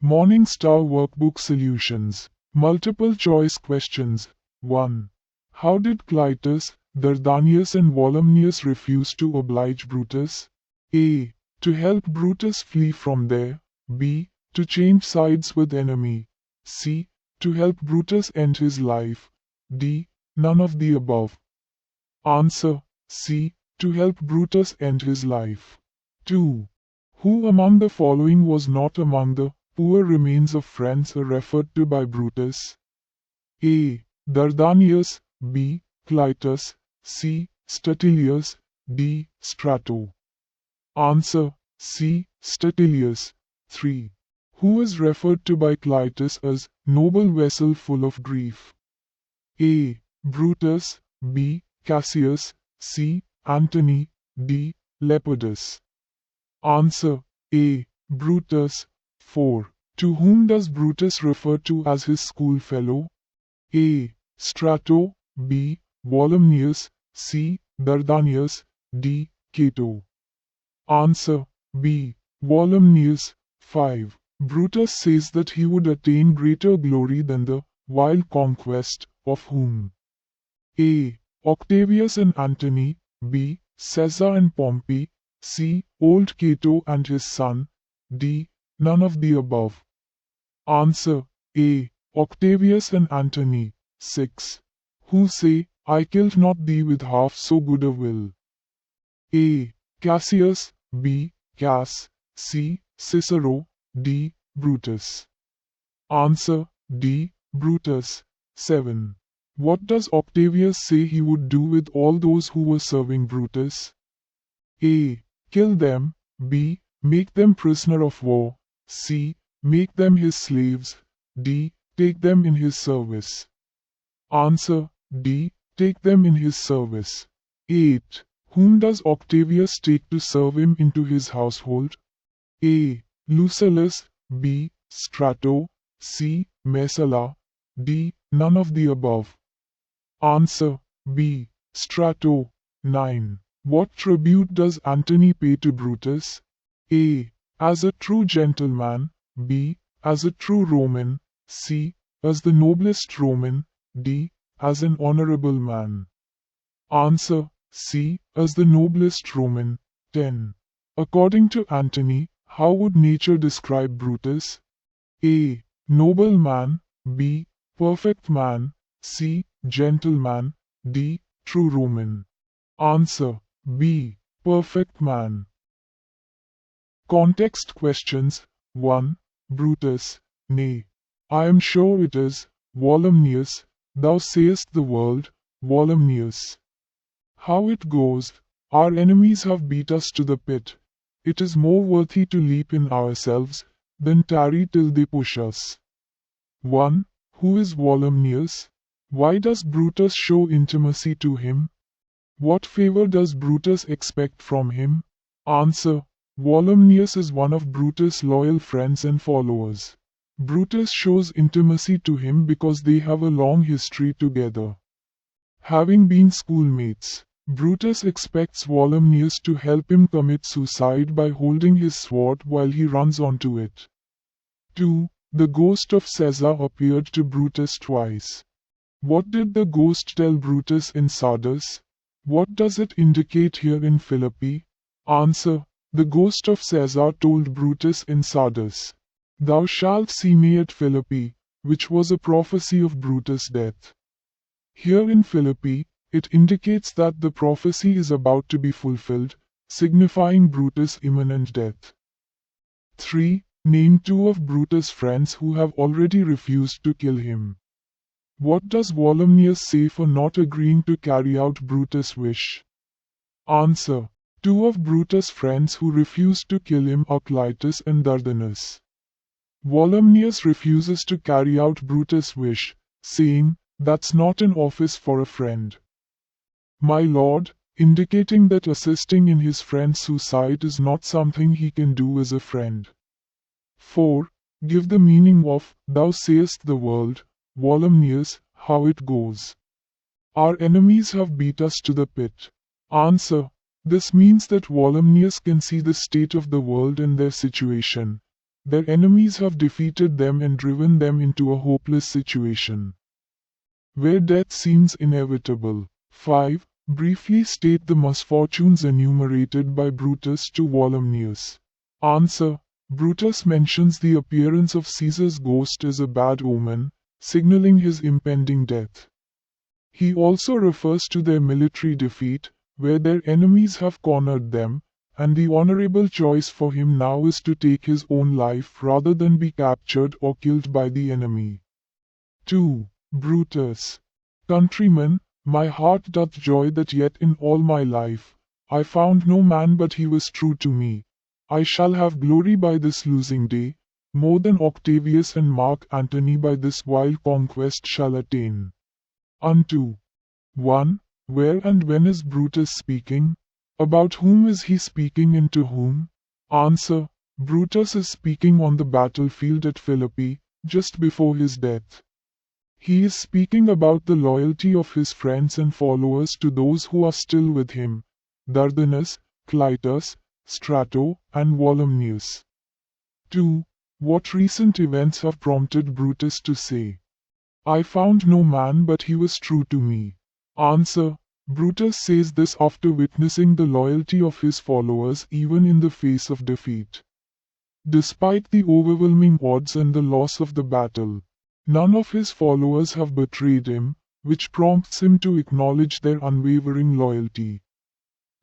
Morning Star Workbook Solutions. Multiple choice questions. 1. How did Clytus, Dardanius and Volumnius refuse to oblige Brutus? A. To help Brutus flee from there. B. To change sides with enemy. C. To help Brutus end his life. D. None of the above. Answer. C. To help Brutus end his life. 2. Who among the following was not among the poor remains of friends referred to by Brutus? A. Dardanius. B. Clytus. C. Statilius. D. Strato. Answer. C. Statilius. 3. Who is referred to by Clytus as noble vessel full of grief? A. Brutus. B. Cassius. C. Antony. D. Lepidus. Answer. A. Brutus. 4. To whom does Brutus refer to as his schoolfellow? A. Strato. B. Volumnius. C. Dardanius. D. Cato. Answer. B. Volumnius. 5. Brutus says that he would attain greater glory than the wild conquest of whom? A. Octavius and Antony. B. Caesar and Pompey. C. Old Cato and his son. D. None of the above. Answer. A. Octavius and Antony. 6. Who say, I killed not thee with half so good a will? A. Cassius. B. Cass. C. Cicero. D. Brutus. Answer. D. Brutus. 7. What does Octavius say he would do with all those who were serving Brutus? A. Kill them. B. Make them prisoner of war. C. Make them his slaves. D. Take them in his service. Answer. D. Take them in his service. 8. Whom does Octavius take to serve him into his household? A. Lucullus. B. Strato. C. Messala. D. None of the above. Answer. B. Strato. 9. What tribute does Antony pay to Brutus? A. As a true gentleman. B. As a true Roman. C. As the noblest Roman. D. As an honorable man. Answer. C. As the noblest Roman. 10. According to Antony, how would nature describe Brutus? A. Noble man. B. Perfect man. C. Gentleman. D. True Roman. Answer. B. Perfect man. Context questions. 1. Brutus. Nay, I am sure it is. Volumnius. Thou sayest the world. Volumnius. How it goes. Our enemies have beat us to the pit. It is more worthy to leap in ourselves than tarry till they push us. 1. Who is Volumnius? Why does Brutus show intimacy to him? What favor does Brutus expect from him? Answer. Volumnius is one of Brutus' loyal friends and followers. Brutus shows intimacy to him because they have a long history together. Having been schoolmates, Brutus expects Volumnius to help him commit suicide by holding his sword while he runs onto it. 2. The ghost of Caesar appeared to Brutus twice. What did the ghost tell Brutus in Sardis? What does it indicate here in Philippi? Answer. The ghost of Caesar told Brutus in Sardis, Thou shalt see me at Philippi, which was a prophecy of Brutus' death. Here in Philippi, it indicates that the prophecy is about to be fulfilled, signifying Brutus' imminent death. 3. Name 2 of Brutus' friends who have already refused to kill him. What does Volumnius say for not agreeing to carry out Brutus' wish? Answer. 2 of Brutus' friends who refused to kill him are Clytus and Dardanus. Volumnius refuses to carry out Brutus' wish, saying, That's not an office for a friend. My lord, indicating that assisting in his friend's suicide is not something he can do as a friend. 4. Give the meaning of, Thou sayest the world, Volumnius, how it goes. Our enemies have beat us to the pit. Answer. This means that Volumnius can see the state of the world and their situation, Their enemies have defeated them and driven them into a hopeless situation, where death seems inevitable. 5. Briefly state the misfortunes enumerated by Brutus to Volumnius. Answer. Brutus mentions the appearance of Caesar's ghost as a bad omen, signaling his impending death. He also refers to their military defeat, where their enemies have cornered them, and the honorable choice for him now is to take his own life rather than be captured or killed by the enemy. 2. Brutus. Countrymen, my heart doth joy that yet in all my life I found no man but he was true to me. I shall have glory by this losing day, more than Octavius and Mark Antony by this wild conquest shall attain. Unto 1. Where and when is Brutus speaking? About whom is he speaking and to whom? Answer. Brutus is speaking on the battlefield at Philippi, just before his death. He is speaking about the loyalty of his friends and followers to those who are still with him, Dardanus, Clytus, Strato, and Volumnius. 2. What recent events have prompted Brutus to say, I found no man but he was true to me? Answer. Brutus says this after witnessing the loyalty of his followers even in the face of defeat. Despite the overwhelming odds and the loss of the battle, none of his followers have betrayed him, which prompts him to acknowledge their unwavering loyalty.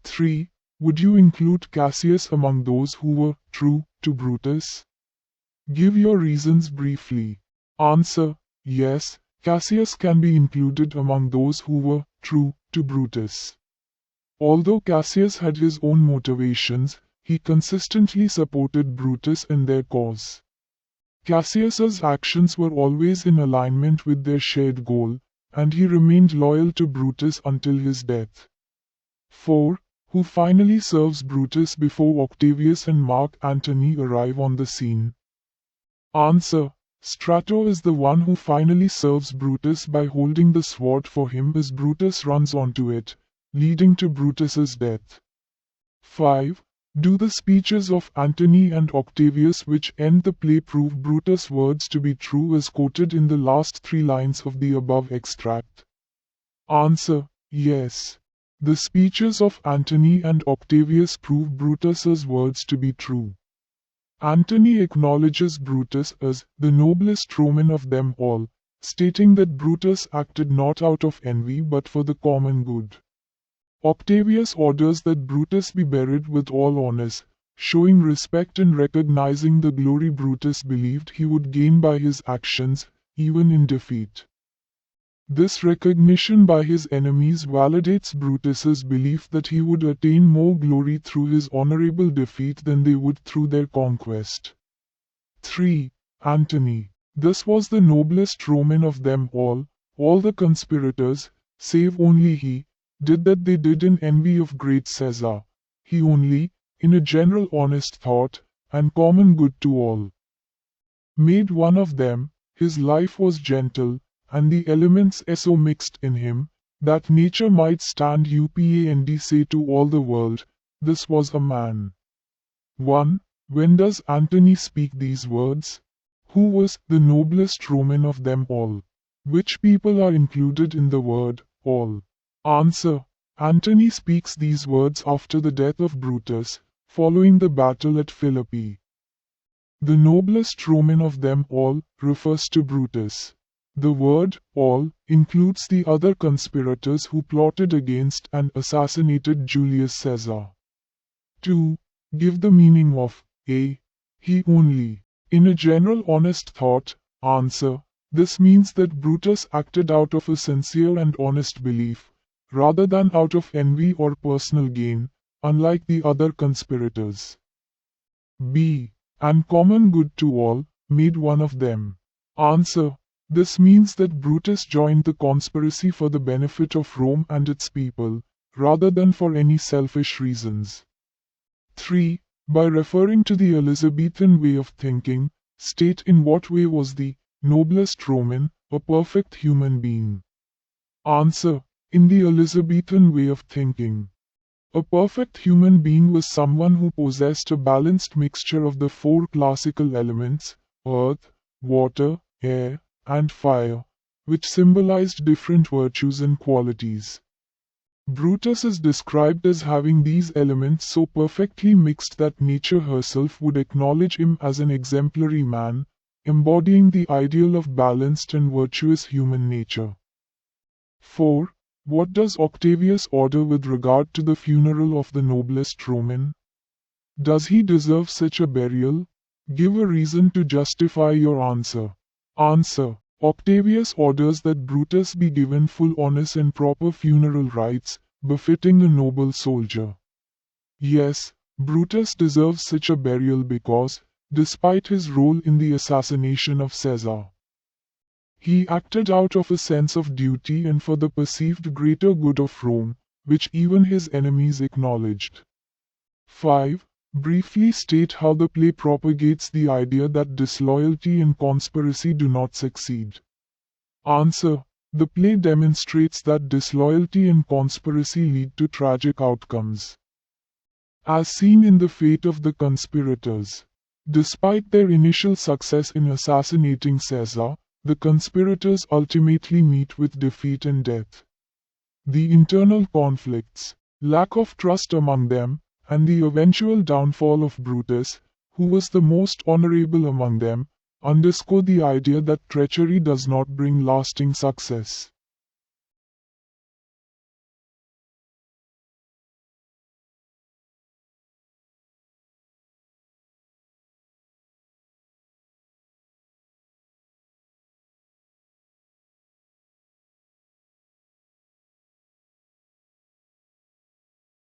3. Would you include Cassius among those who were true to Brutus? Give your reasons briefly. Answer. Yes, Cassius can be included among those who were true to Brutus. Although Cassius had his own motivations, he consistently supported Brutus and their cause. Cassius's actions were always in alignment with their shared goal, and he remained loyal to Brutus until his death. 4. Who finally serves Brutus before Octavius and Mark Antony arrive on the scene? Answer. Strato is the one who finally serves Brutus by holding the sword for him as Brutus runs onto it, leading to Brutus's death. 5. Do the speeches of Antony and Octavius which end the play prove Brutus' words to be true as quoted in the last 3 lines of the above extract? Answer. Yes. The speeches of Antony and Octavius prove Brutus's words to be true. Antony acknowledges Brutus as the noblest Roman of them all, stating that Brutus acted not out of envy but for the common good. Octavius orders that Brutus be buried with all honors, showing respect and recognizing the glory Brutus believed he would gain by his actions, even in defeat. This recognition by his enemies validates Brutus's belief that he would attain more glory through his honorable defeat than they would through their conquest. 3. Antony. This was the noblest Roman of them all the conspirators, save only he, did that they did in envy of great Caesar. He only, in a general honest thought, and common good to all, made one of them. His life was gentle, and the elements so mixed in him, that nature might stand up and say to all the world, this was a man. 1. When does Antony speak these words? Who was the noblest Roman of them all? Which people are included in the word, all? Answer. Antony speaks these words after the death of Brutus, following the battle at Philippi. The noblest Roman of them all refers to Brutus. The word all includes the other conspirators who plotted against and assassinated Julius Caesar. 2. Give the meaning of a. He only. In a general honest thought. Answer. This means that Brutus acted out of a sincere and honest belief, rather than out of envy or personal gain, unlike the other conspirators. B. And common good to all, made one of them. Answer. This means that Brutus joined the conspiracy for the benefit of Rome and its people, rather than for any selfish reasons. 3. By referring to the Elizabethan way of thinking, state in what way was the noblest Roman a perfect human being. Answer. In the Elizabethan way of thinking, A perfect human being was someone who possessed a balanced mixture of the four classical elements, earth, water, air, and fire, which symbolized different virtues and qualities. Brutus is described as having these elements so perfectly mixed that nature herself would acknowledge him as an exemplary man, embodying the ideal of balanced and virtuous human nature. 4. What does Octavius order with regard to the funeral of the noblest Roman? Does he deserve such a burial? Give a reason to justify your answer. Answer. Octavius orders that Brutus be given full honors and proper funeral rites, befitting a noble soldier. Yes, Brutus deserves such a burial because, despite his role in the assassination of Caesar, he acted out of a sense of duty and for the perceived greater good of Rome, which even his enemies acknowledged. 5. Briefly state how the play propagates the idea that disloyalty and conspiracy do not succeed. Answer. The play demonstrates that disloyalty and conspiracy lead to tragic outcomes, as seen in the fate of the conspirators. Despite their initial success in assassinating Caesar, the conspirators ultimately meet with defeat and death. The internal conflicts, lack of trust among them, and the eventual downfall of Brutus, who was the most honorable among them, underscore the idea that treachery does not bring lasting success.